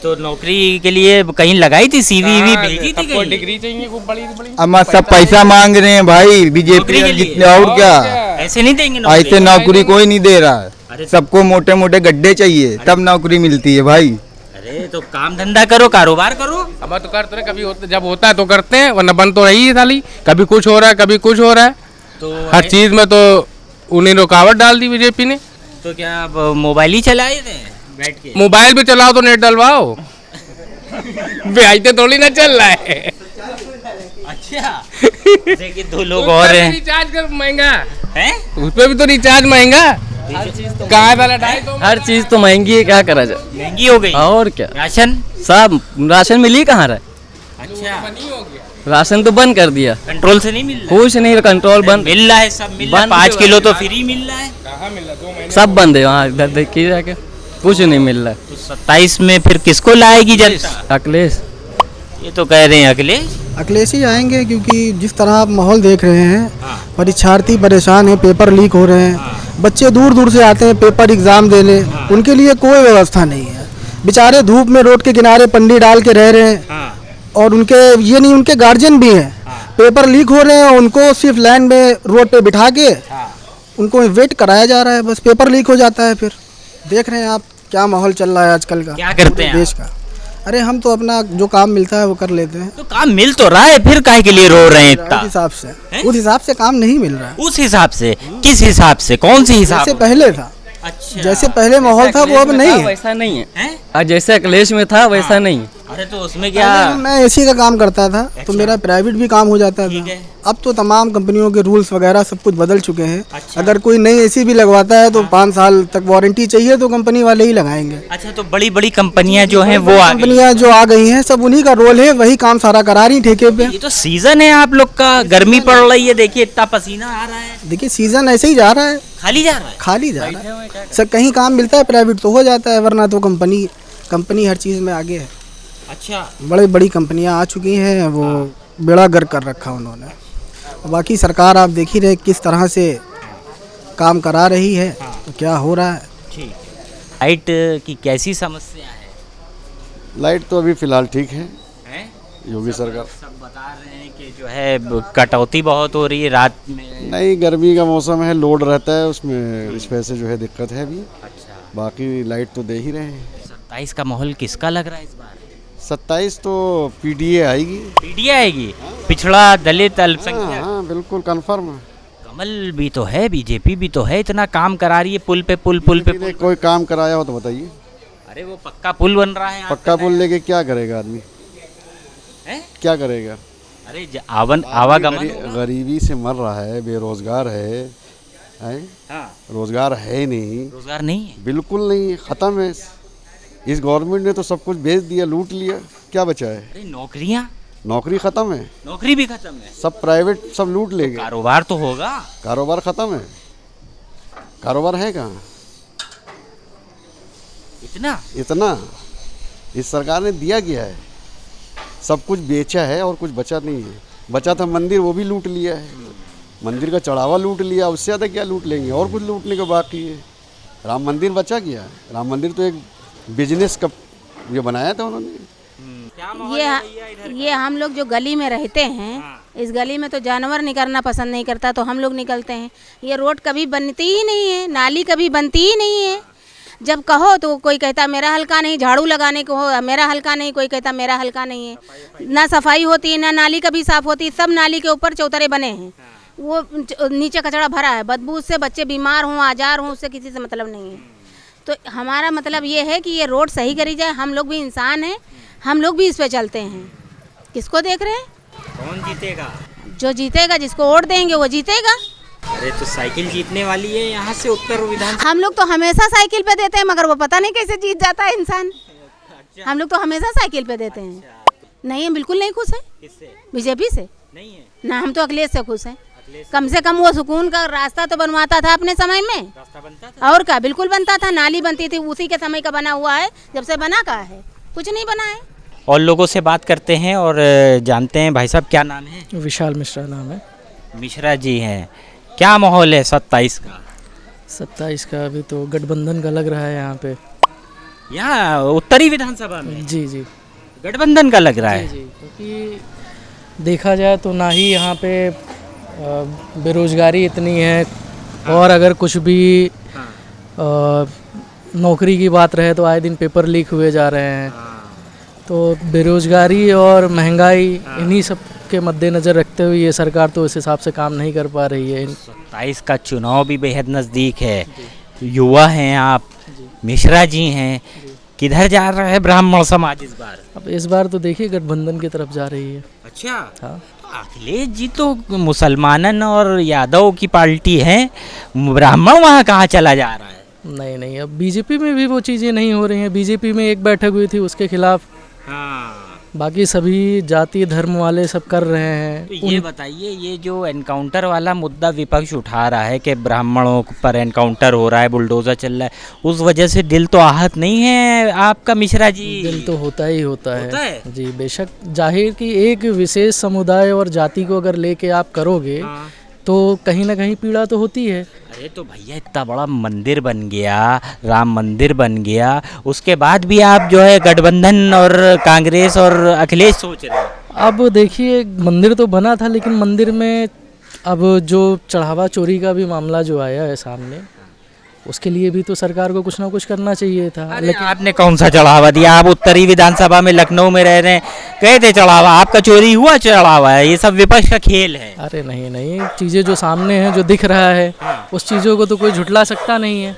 [SPEAKER 5] तो नौकरी के लिए कहीं लगाई थी, सीवी भेजी थी कहीं?
[SPEAKER 3] डिग्री चाहिए खूब बड़ी बड़ी।
[SPEAKER 7] अब सब पैसा मांग रहे हैं भाई बीजेपी जितने, और क्या
[SPEAKER 5] ऐसे नहीं देंगे?
[SPEAKER 7] ऐसे नौकरी कोई नहीं दे रहा है, सबको मोटे मोटे गड्ढे चाहिए तब नौकरी मिलती है भाई।
[SPEAKER 5] अरे तो काम धंधा करो, कारोबार करो।
[SPEAKER 3] अब तो करते हैं, कभी होता, जब होता है तो करते हैं, वरना बंद तो रही है साली। कभी कुछ हो रहा है, कभी कुछ हो रहा है,
[SPEAKER 5] तो
[SPEAKER 3] हर चीज में तो उन्हें रुकावट डाल दी बीजेपी ने।
[SPEAKER 5] तो क्या आप मोबाइल ही चलाए थे बैठ के?
[SPEAKER 3] मोबाइल पे चलाओ तो नेट डलवाओ, बेचते थोड़ी ना चल रहा है।
[SPEAKER 5] अच्छा, देखिए 2 लोग और हैं।
[SPEAKER 3] रिचार्ज कर महंगा
[SPEAKER 5] हैं?
[SPEAKER 3] उस पे भी तो रिचार्ज महंगा। कहाँ वाला 250?
[SPEAKER 11] हर चीज तो महंगी है, क्या करा जाए।
[SPEAKER 5] महंगी हो गई
[SPEAKER 11] और क्या,
[SPEAKER 5] राशन
[SPEAKER 11] सब राशन मिल ही कहाँ रहा है।
[SPEAKER 5] अच्छा,
[SPEAKER 11] राशन तो बंद कर दिया,
[SPEAKER 5] कंट्रोल से नहीं मिल रहा?
[SPEAKER 11] कुछ नहीं, कंट्रोल बंद।
[SPEAKER 5] मिल रहा है, सब मिल रहा है। 5 किलो तो फ्री मिल रहा है।
[SPEAKER 11] सब बंद है वहाँ, इधर देखिए जाके कुछ नहीं मिल रहा है।
[SPEAKER 5] तो 27 में फिर किसको लाएगी जनता?
[SPEAKER 11] अखिलेश,
[SPEAKER 5] ये तो कह रहे हैं अखिलेश।
[SPEAKER 9] अखिलेश ही आएंगे, क्योंकि जिस तरह आप माहौल देख रहे हैं, परीक्षार्थी परेशान हैं, पेपर लीक हो रहे हैं, बच्चे दूर दूर से आते हैं पेपर एग्जाम देने, उनके लिए कोई व्यवस्था नहीं है। बेचारे धूप में रोड के किनारे पन्नी डाल के रह रहे हैं, और उनके ये नहीं, उनके गार्जियन भी हैं, पेपर लीक हो रहे हैं, उनको सिर्फ लाइन में रोड पे बिठा के उनको वेट कराया जा रहा है, बस पेपर लीक हो जाता है। फिर देख रहे हैं आप क्या माहौल चल रहा है आजकल का,
[SPEAKER 5] क्या करते हैं
[SPEAKER 9] देश का। अरे हम तो अपना जो काम मिलता है वो कर लेते हैं।
[SPEAKER 5] तो काम मिल तो रहा है, फिर काहे के लिए रो रहे हैं इतना?
[SPEAKER 9] उस हिसाब से काम नहीं मिल रहा है।
[SPEAKER 5] उस हिसाब से? किस हिसाब से, कौन सी हिसाब?
[SPEAKER 9] जैसे पहले था।
[SPEAKER 5] अच्छा,
[SPEAKER 9] जैसे पहले माहौल था वो अब नहीं है।
[SPEAKER 11] वैसा नहीं है, और जैसे अखिलेश में था वैसा नहीं है।
[SPEAKER 5] अरे तो उसमें क्या,
[SPEAKER 9] मैं एसी का काम करता था तो मेरा प्राइवेट भी काम हो जाता था। अब तो तमाम कंपनियों के रूल्स वगैरह सब कुछ बदल चुके हैं।
[SPEAKER 5] अच्छा।
[SPEAKER 9] अगर कोई नई एसी भी लगवाता है तो 5 साल तक वारंटी चाहिए, तो कंपनी वाले ही लगाएंगे।
[SPEAKER 5] अच्छा, तो बड़ी बड़ी कंपनियां जो हैं वो आ गई।
[SPEAKER 9] कंपनियां जो आ गई हैं सब उन्हीं का रोल है, वही काम सारा करा रही ठेके पे।
[SPEAKER 5] ये तो सीजन है आप लोग का, गर्मी पड़ रही है, देखिए इतना पसीना आ रहा है।
[SPEAKER 9] देखिए सीजन ऐसे ही जा रहा है,
[SPEAKER 5] खाली जा रहा है,
[SPEAKER 9] खाली जा रहा है। सर कहीं काम मिलता है प्राइवेट तो हो जाता है, वरना तो कंपनी हर चीज़ में आगे है।
[SPEAKER 5] अच्छा,
[SPEAKER 9] बड़ी बड़ी कंपनियां आ चुकी हैं, वो बेड़ा गर्क कर रखा उन्होंने। बाकी सरकार आप देख ही रहे किस तरह से काम करा रही है, तो क्या हो रहा है।
[SPEAKER 5] ठीक। लाइट की कैसी समस्या है?
[SPEAKER 4] लाइट तो अभी फिलहाल ठीक है,
[SPEAKER 5] हैं?
[SPEAKER 4] योगी सरकार।
[SPEAKER 5] सब बता रहे हैं कि जो है कटौती बहुत हो रही है रात में।
[SPEAKER 4] नहीं, गर्मी का मौसम है, लोड रहता है उसमें, इस वजह से जो है दिक्कत है अभी।
[SPEAKER 5] अच्छा,
[SPEAKER 4] बाकी लाइट तो दे ही रहे हैं।
[SPEAKER 5] 27 का माहौल किसका लग रहा है इस बार?
[SPEAKER 4] 27 तो पीडीए आएगी।
[SPEAKER 5] पीडीए आएगी, पिछड़ा दलित अल्पसंख्यक।
[SPEAKER 4] हाँ बिल्कुल कंफर्म है।
[SPEAKER 5] कमल भी तो है, बीजेपी भी तो है, इतना काम करा रही है, पुल पे पुल
[SPEAKER 4] कोई काम कराया हो तो बताइए।
[SPEAKER 5] अरे वो पक्का पुल बन रहा है,
[SPEAKER 4] पक्का पुल लेके क्या करेगा आदमी? क्या करेगा?
[SPEAKER 5] अरे आवागमन
[SPEAKER 4] गरीबी से मर रहा है, बेरोजगार है,
[SPEAKER 5] हाँ।
[SPEAKER 4] रोजगार है नहीं,
[SPEAKER 5] रोजगार नहीं है,
[SPEAKER 4] बिल्कुल नहीं, खत्म है। इस गवर्नमेंट ने तो सब कुछ बेच दिया, लूट लिया, क्या बचा है?
[SPEAKER 5] अरे नौकरियां,
[SPEAKER 4] नौकरी खत्म है,
[SPEAKER 5] नौकरी भी खत्म है,
[SPEAKER 4] सब प्राइवेट सब लूट ले गए।
[SPEAKER 5] कारोबार तो होगा,
[SPEAKER 4] कारोबार खत्म है, कारोबार है कहाँ? इतना इस सरकार ने दिया गया है, सब कुछ बेचा है और कुछ बचा नहीं है। बचा था मंदिर, वो भी लूट लिया है, मंदिर का चढ़ावा लूट लिया, उससे ज़्यादा क्या लूट लेंगे? और कुछ लूटने को बाकी है। राम मंदिर बचा गया, राम मंदिर तो एक बिजनेस का ये बनाया था उन्होंने।
[SPEAKER 13] ये हम लोग जो गली में रहते हैं, इस गली में तो जानवर निकलना पसंद नहीं करता, तो हम लोग निकलते हैं। ये रोड कभी बनती ही नहीं है, नाली कभी बनती ही नहीं है। जब कहो तो कोई कहता मेरा हल्का नहीं, झाड़ू लगाने को हो मेरा हल्का नहीं, कोई कहता मेरा हल्का नहीं है। ना सफाई होती है, ना नाली कभी साफ होती है, सब नाली के ऊपर चौतरे बने हैं, वो नीचे कचरा भरा है, बदबू से बच्चे बीमार हों, आजार हों, उससे किसी से मतलब नहीं है। तो हमारा मतलब ये है कि ये रोड सही करी जाए। हम लोग भी इंसान हैं, हम लोग भी इस पे चलते हैं। किसको देख रहे हैं?
[SPEAKER 5] कौन जीतेगा?
[SPEAKER 13] जो जीतेगा, जिसको वोट देंगे वो जीतेगा।
[SPEAKER 5] अरे तो साइकिल जीतने वाली है यहाँ से उत्तर विधानसभा।
[SPEAKER 13] हम लोग तो हमेशा साइकिल पे देते हैं, मगर वो पता नहीं कैसे जीत जाता है इंसान। हम लोग तो हमेशा साइकिल पे देते हैं। नहीं, हम बिल्कुल नहीं खुश है।
[SPEAKER 5] किससे?
[SPEAKER 13] बीजेपी से
[SPEAKER 5] नहीं है
[SPEAKER 13] ना, हम तो अखिलेश से खुश हैं। कम से कम वो सुकून का रास्ता तो बनवाता था अपने समय में,
[SPEAKER 5] रास्ता बनता था।
[SPEAKER 13] और क्या, बिल्कुल बनता था। नाली बनती थी, उसी के समय का बना हुआ है, जब से बना का है, कुछ नहीं बना है।
[SPEAKER 5] और लोगों से बात करते हैं और जानते हैं। भाई साहब क्या नाम है?
[SPEAKER 11] विशाल मिश्रा नाम है।
[SPEAKER 5] मिश्रा जी हैं। क्या माहौल है 27 का?
[SPEAKER 11] 27 का अभी तो गठबंधन का लग रहा है यहाँ पे,
[SPEAKER 5] यहाँ उत्तरी विधानसभा में।
[SPEAKER 11] जी जी,
[SPEAKER 5] गठबंधन का लग रहा है।
[SPEAKER 11] जी, क्योंकि देखा जाए तो ना ही यहाँ पे बेरोजगारी इतनी है, और अगर कुछ भी नौकरी की बात रहे तो आए दिन पेपर लीक हुए जा रहे हैं। तो बेरोजगारी और महंगाई, इन्हीं सब के मद्देनज़र रखते हुए ये सरकार तो इस हिसाब से काम नहीं कर पा रही है।
[SPEAKER 5] 27 का चुनाव भी बेहद नज़दीक है। युवा हैं आप, मिश्रा जी हैं, किधर जा रहा है ब्राह्मण समाज इस बार?
[SPEAKER 11] अब इस बार तो देखिए गठबंधन की तरफ जा रही है।
[SPEAKER 5] अच्छा,
[SPEAKER 11] हाँ।
[SPEAKER 5] अखिलेश जी तो मुसलमानन और यादव की पार्टी है, ब्राह्मण वहाँ कहाँ चला जा रहा है?
[SPEAKER 11] नहीं नहीं, अब बीजेपी में भी वो चीज़ें नहीं हो रही हैं। बीजेपी में एक बैठक हुई थी, उसके खिलाफ बाकी सभी जाति धर्म वाले सब कर रहे हैं।
[SPEAKER 5] तो ये बताइए, ये जो एनकाउंटर वाला मुद्दा विपक्ष उठा रहा है कि ब्राह्मणों पर एनकाउंटर हो रहा है, बुलडोजर चल रहा है, उस वजह से दिल तो आहत नहीं है आपका मिश्रा जी?
[SPEAKER 11] दिल तो होता ही होता है जी, बेशक। जाहिर कि एक विशेष समुदाय और जाति को अगर लेके आप करोगे तो कहीं ना कहीं पीड़ा तो होती है।
[SPEAKER 5] अरे तो भैया इतना बड़ा मंदिर बन गया, राम मंदिर बन गया, उसके बाद भी आप जो है गठबंधन और कांग्रेस और अखिलेश सोच रहे हैं।
[SPEAKER 11] अब देखिए, मंदिर तो बना था, लेकिन मंदिर में अब जो चढ़ावा चोरी का भी मामला जो आया है सामने, उसके लिए भी तो सरकार को कुछ ना कुछ करना चाहिए था।
[SPEAKER 5] लेकिन आपने कौन सा चढ़ावा दिया? आप उत्तरी विधानसभा में लखनऊ में रह रहे हैं, कहे थे चढ़ावा, आपका चोरी हुआ चढ़ावा है? ये सब विपक्ष का खेल है।
[SPEAKER 11] अरे नहीं नहीं, चीज़ें जो सामने हैं, जो दिख रहा है, उस चीज़ों को तो कोई झुटला सकता नहीं है।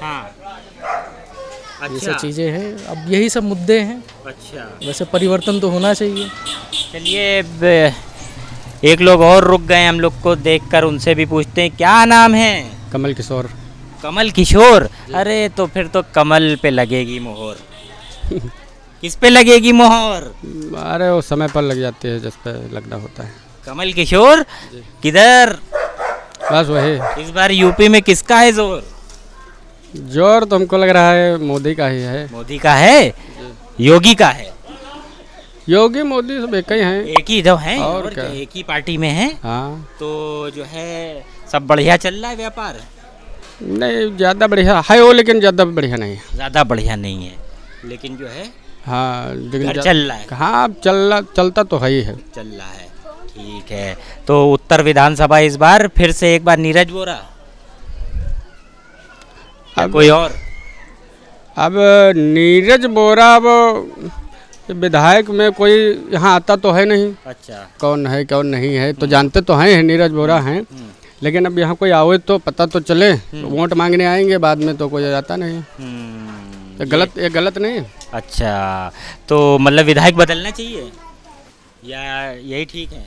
[SPEAKER 11] ये सब चीज़ें हैं, अब यही सब मुद्दे हैं।
[SPEAKER 5] अच्छा,
[SPEAKER 11] वैसे परिवर्तन तो होना चाहिए।
[SPEAKER 5] चलिए, एक लोग और रुक गए हम लोग को देखकर, उनसे भी पूछते हैं। क्या नाम है?
[SPEAKER 3] कमल किशोर।
[SPEAKER 5] कमल किशोर? अरे तो फिर तो कमल पे लगेगी मोहर। किस पे लगेगी मोहर?
[SPEAKER 3] अरे वो समय पर लग जाती है जिस पे लगना होता है।
[SPEAKER 5] कमल किशोर किधर?
[SPEAKER 3] बस वही।
[SPEAKER 5] इस बार यूपी में किसका है जोर?
[SPEAKER 3] जोर तो हमको लग रहा है मोदी का ही है।
[SPEAKER 5] मोदी का है? योगी का है?
[SPEAKER 3] योगी मोदी सब एक ही हैं।
[SPEAKER 5] एक ही तो हैं,
[SPEAKER 3] और क्या,
[SPEAKER 5] एक ही पार्टी में हैं।
[SPEAKER 3] हाँ,
[SPEAKER 5] तो जो है सब बढ़िया चल रहा है व्यापार?
[SPEAKER 3] नहीं, ज़्यादा बढ़िया है वो, लेकिन ज़्यादा बढ़िया नहीं है।
[SPEAKER 5] ज़्यादा बढ़िया नहीं है, लेकिन जो है
[SPEAKER 3] हाँ, लेकिन
[SPEAKER 5] चल रहा है।
[SPEAKER 3] हाँ, चलता तो है ही है।
[SPEAKER 5] चल रहा है, ठीक है। तो उत्तर विधानसभा इस बार फिर से एक बार नीरज बोरा, अब कोई और?
[SPEAKER 3] अब नीरज बोरा, अब विधायक में कोई यहाँ आता तो है नहीं।
[SPEAKER 5] अच्छा,
[SPEAKER 3] कौन है कौन नहीं है तो जानते तो हैं, नीरज बोरा हैं, लेकिन अब यहाँ कोई आवे तो पता तो चले। तो वोट मांगने आएंगे, बाद में तो कोई आता नहीं। तो गलत, ये गलत नहीं।
[SPEAKER 5] अच्छा, तो मतलब विधायक बदलना चाहिए? या यही ठीक है?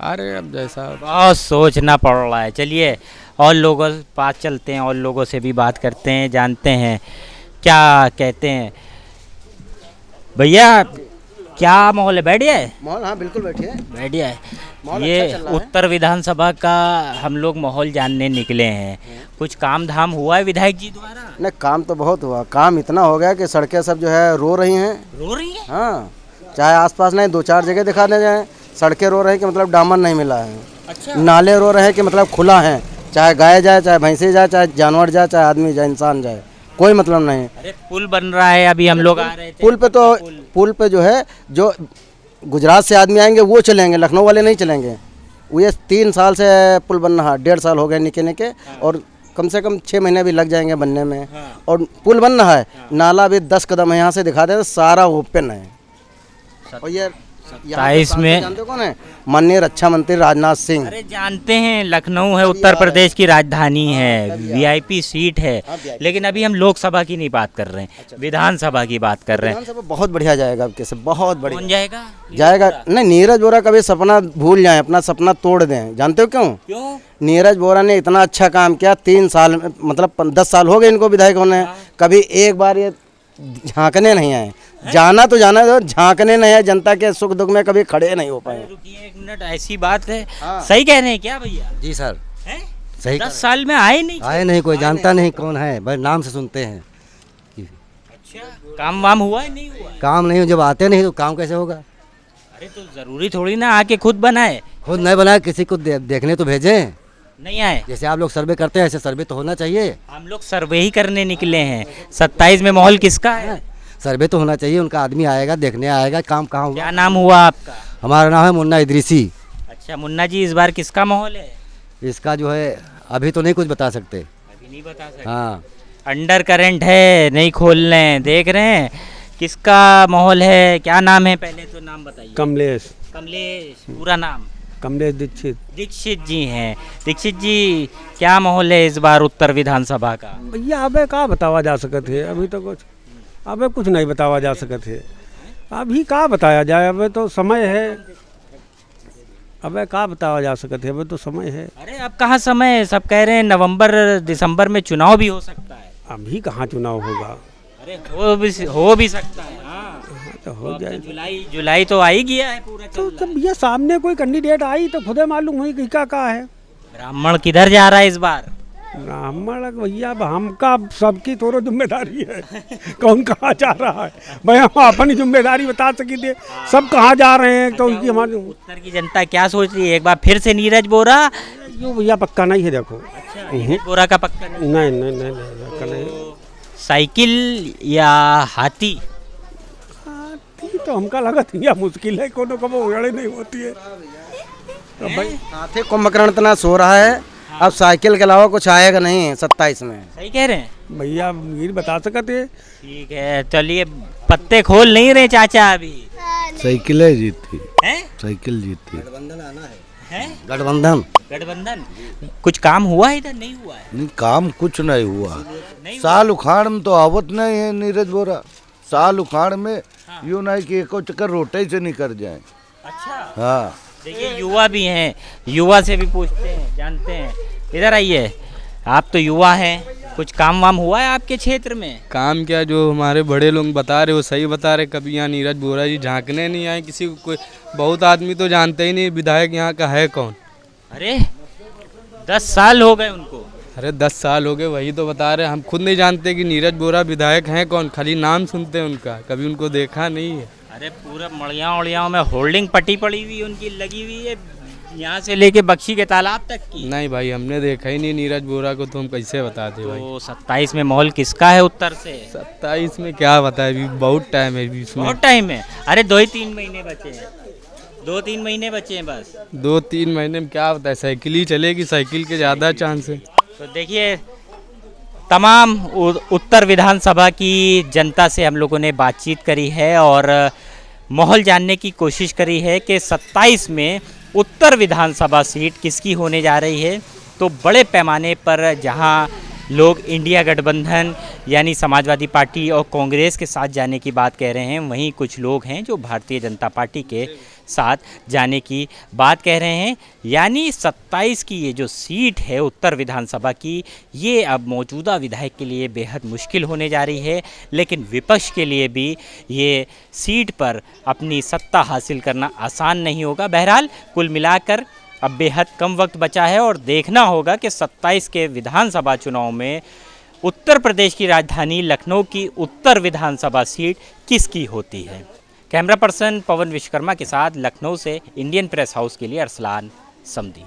[SPEAKER 3] अरे अब जैसा
[SPEAKER 5] बहुत सोचना पड़ रहा है। चलिए और लोगों के पास चलते हैं और लोगों से भी बात करते हैं, जानते हैं क्या कहते हैं। भैया क्या माहौल है? बैठ गए?
[SPEAKER 4] माहौल, हाँ बिल्कुल बैठिए।
[SPEAKER 5] बैठ गए।
[SPEAKER 4] माहौल
[SPEAKER 5] ये
[SPEAKER 4] अच्छा चल रहा है।
[SPEAKER 5] उत्तर विधानसभा का हम लोग माहौल जानने निकले हैं। कुछ काम धाम हुआ है विधायक जी द्वारा?
[SPEAKER 4] नहीं, काम तो बहुत हुआ। काम इतना हो गया कि सड़कें सब जो है रो रही हैं।
[SPEAKER 5] रो रही है?
[SPEAKER 4] हाँ, चाहे आसपास नहीं 2-4 जगह दिखा दे जाए, सड़कें रो रही हैं कि मतलब डामर नहीं मिला है।
[SPEAKER 5] अच्छा।
[SPEAKER 4] नाले रो रहे हैं कि मतलब खुला है, चाहे गाय जाए, चाहे भैंसे जाए, चाहे जानवर जाए, चाहे आदमी जाए, इंसान जाए, कोई मतलब नहीं।
[SPEAKER 5] अरे पुल बन रहा है, अभी हम लोग आ रहे थे।
[SPEAKER 4] पुल पे जो है, जो गुजरात से आदमी आएंगे वो चलेंगे, लखनऊ वाले नहीं चलेंगे। वो ये 3 साल से पुल बन रहा है, 1.5 साल हो गए निके और कम से कम 6 महीने भी लग जाएंगे बनने में। और पुल बन रहा है, नाला भी 10 कदम है यहाँ से दिखा दे, सारा ओपन है। और ये
[SPEAKER 5] 27 में
[SPEAKER 4] जानते कौन है? माननीय रक्षा मंत्री राजनाथ सिंह।
[SPEAKER 5] अरे जानते हैं, लखनऊ है उत्तर प्रदेश की राजधानी है, वीआईपी सीट है। लेकिन अभी हम लोकसभा की नहीं बात कर रहे हैं, विधानसभा की बात कर रहे हैं।
[SPEAKER 4] विधानसभा बहुत बढ़िया जाएगा, अब कैसे बहुत बढ़िया।
[SPEAKER 5] कौन जाएगा?
[SPEAKER 4] जाएगा नहीं, नीरज बोरा कभी सपना भूल जाए, अपना सपना तोड़ दें। जानते हो क्यों?
[SPEAKER 5] क्यों?
[SPEAKER 4] नीरज बोरा ने इतना अच्छा काम किया, 3 साल मतलब 10 साल हो गए इनको विधायक होने, कभी एक बार ये झांकने नहीं आए। जाना तो जाना दो, झांकने नहीं है, जनता के सुख दुख में कभी खड़े नहीं हो पाए।
[SPEAKER 5] रुकिए 1 मिनट, ऐसी बात है। सही कह रहे हैं क्या भैया?
[SPEAKER 14] जी सर,
[SPEAKER 5] हैं?
[SPEAKER 14] सही
[SPEAKER 5] 10 साल में आए नहीं?
[SPEAKER 14] आए नहीं, कोई जानता नहीं कौन है, बस नाम से सुनते हैं।
[SPEAKER 5] अच्छा, काम वाम हुआ है नहीं हुआ?
[SPEAKER 14] काम नहीं, जब आते नहीं तो काम कैसे होगा?
[SPEAKER 5] अरे तो जरूरी थोड़ी ना आके खुद बनाए।
[SPEAKER 14] खुद नहीं बनाए, किसी को देखने तो भेजें।
[SPEAKER 5] नहीं आए?
[SPEAKER 14] जैसे आप लोग सर्वे करते हैं ऐसे सर्वे तो होना चाहिए।
[SPEAKER 5] हम लोग सर्वे ही करने निकले हैं। 27 में माहौल किसका है?
[SPEAKER 14] सर्वे तो होना चाहिए, उनका आदमी आएगा, देखने आएगा काम कहाँ हुआ।
[SPEAKER 5] क्या नाम हुआ आपका?
[SPEAKER 14] हमारा नाम है मुन्ना इदरीसी।
[SPEAKER 5] अच्छा मुन्ना जी, इस बार किसका माहौल है?
[SPEAKER 14] इसका जो है अभी तो नहीं कुछ बता सकते।
[SPEAKER 5] अभी नहीं बता सकते?
[SPEAKER 14] हाँ,
[SPEAKER 5] अंडर करंट है, नहीं खोल रहे हैं, देख रहे हैं किसका माहौल है। क्या नाम है? पहले तो नाम बताइए।
[SPEAKER 3] कमलेश।
[SPEAKER 5] कमलेश, पूरा नाम?
[SPEAKER 3] कमलेश दीक्षित।
[SPEAKER 5] दीक्षित जी हैं। दीक्षित जी, क्या माहौल है इस बार उत्तर विधानसभा का?
[SPEAKER 3] भैया अबे का बतावा जा सकत है, अभी तो कुछ अबे कुछ नहीं बतावा जा सकत है। अभी का बताया जाए, अबे तो समय है। अबे का बतावा जा सकत है, अबे तो समय है।
[SPEAKER 5] अरे अब कहाँ समय है? सब कह रहे हैं नवंबर दिसंबर में चुनाव भी हो सकता है।
[SPEAKER 3] अभी कहाँ चुनाव होगा?
[SPEAKER 5] अरे हो भी सकता है। हाँ
[SPEAKER 3] तो हो जाए।
[SPEAKER 5] जुलाई तो आ ही गया है पूरा।
[SPEAKER 3] तो जब भैया सामने कोई कैंडिडेट आई तो खुदे मालूम हुई कि क्या है।
[SPEAKER 5] ब्राह्मण किधर जा रहा है इस बार?
[SPEAKER 3] ब्राह्मण भैया हमका सबकी थोड़ा जिम्मेदारी है। कौन कहाँ जा रहा है भाई, हम अपनी जिम्मेदारी बता सके, सब कहाँ जा रहे हैं। तो उनकी हमारी
[SPEAKER 5] उत्तर की जनता क्या सोच रही है? एक बार फिर से नीरज बोरा?
[SPEAKER 3] यो भैया पक्का नहीं है, देखो।
[SPEAKER 5] अच्छा, नीरज बोरा का पक्का नहीं?
[SPEAKER 3] नहीं पक्का नहीं।
[SPEAKER 5] साइकिल या हाथी?
[SPEAKER 3] हाथी तो हमका लगा थी मुश्किल है, कोनो कबो उड़े नहीं होती है। तो भाई
[SPEAKER 4] हाथी कुंभकर्ण इतना सो रहा है, अब साइकिल के अलावा कुछ आएगा नहीं 27 में।
[SPEAKER 5] सही कह रहे हैं
[SPEAKER 3] भैया, ये बता सकते हैं।
[SPEAKER 5] ठीक है, चलिए पत्ते खोल नहीं रहे चाचा अभी।
[SPEAKER 14] साइकिल जीतती है, साइकिल जीतती है।
[SPEAKER 4] गठबंधन आना
[SPEAKER 5] है?
[SPEAKER 14] गठबंधन
[SPEAKER 5] कुछ काम हुआ है इधर? नहीं हुआ है?
[SPEAKER 14] नहीं, काम कुछ नहीं हुआ। साल उखाड़ में तो आवत नहीं है नीरज बोरा। साल उखाड़ में यूँ नहीं कि एको चक्कर रोटे से नहीं कर जाए।
[SPEAKER 5] अच्छा।
[SPEAKER 14] हाँ,
[SPEAKER 5] देखिए युवा भी हैं, युवा से भी पूछते हैं, जानते हैं। इधर आइए, आप तो युवा हैं, कुछ काम वाम हुआ है आपके क्षेत्र में?
[SPEAKER 15] काम क्या, जो हमारे बड़े लोग बता रहे वो सही बता रहे। कभी यहाँ नीरज बोरा जी झांकने नहीं आए किसी को, कोई बहुत आदमी तो जानते ही नहीं विधायक यहाँ का है कौन।
[SPEAKER 5] अरे 10 साल हो गए उनको।
[SPEAKER 15] अरे 10 साल हो गए, वही तो बता रहे। हम खुद नहीं जानते कि नीरज बोरा विधायक हैं कौन, खाली नाम सुनते हैं उनका, कभी उनको देखा नहीं है।
[SPEAKER 5] अरे पूरा मड़ियाओं में होल्डिंग पट्टी पड़ी हुई उनकी लगी हुई है, यहाँ से लेके बख्शी के तालाब तक की।
[SPEAKER 15] नहीं भाई, हमने देखा ही नहीं नीरज बोरा को, तो हम कैसे बताते भाई।
[SPEAKER 5] तो 27 में माहौल किसका है उत्तर से?
[SPEAKER 15] 27 में क्या बताए, अभी बहुत टाइम है अभी इसमें।
[SPEAKER 5] बहुत टाइम है? अरे 2-3 महीने बचे हैं, 2-3 महीने बचे हैं बस।
[SPEAKER 15] 2-3 महीने में क्या बताए, साइकिल ही चलेगी, साइकिल के ज़्यादा चांस है।
[SPEAKER 5] तो देखिए, तमाम उत्तर विधानसभा की जनता से हम लोगों ने बातचीत करी है और माहौल जानने की कोशिश करी है कि 27 में उत्तर विधानसभा सीट किसकी होने जा रही है। तो बड़े पैमाने पर जहां लोग इंडिया गठबंधन यानी समाजवादी पार्टी और कांग्रेस के साथ जाने की बात कह रहे हैं, वहीं कुछ लोग हैं जो भारतीय जनता पार्टी के साथ जाने की बात कह रहे हैं। यानी 27 की ये जो सीट है उत्तर विधानसभा की, ये अब मौजूदा विधायक के लिए बेहद मुश्किल होने जा रही है, लेकिन विपक्ष के लिए भी ये सीट पर अपनी सत्ता हासिल करना आसान नहीं होगा। बहरहाल कुल मिलाकर अब बेहद कम वक्त बचा है और देखना होगा कि 27 के विधानसभा चुनाव में उत्तर प्रदेश की राजधानी लखनऊ की उत्तर विधानसभा सीट किसकी होती है। कैमरा पर्सन पवन विश्वकर्मा के साथ लखनऊ से इंडियन प्रेस हाउस के लिए अरसलान समदी।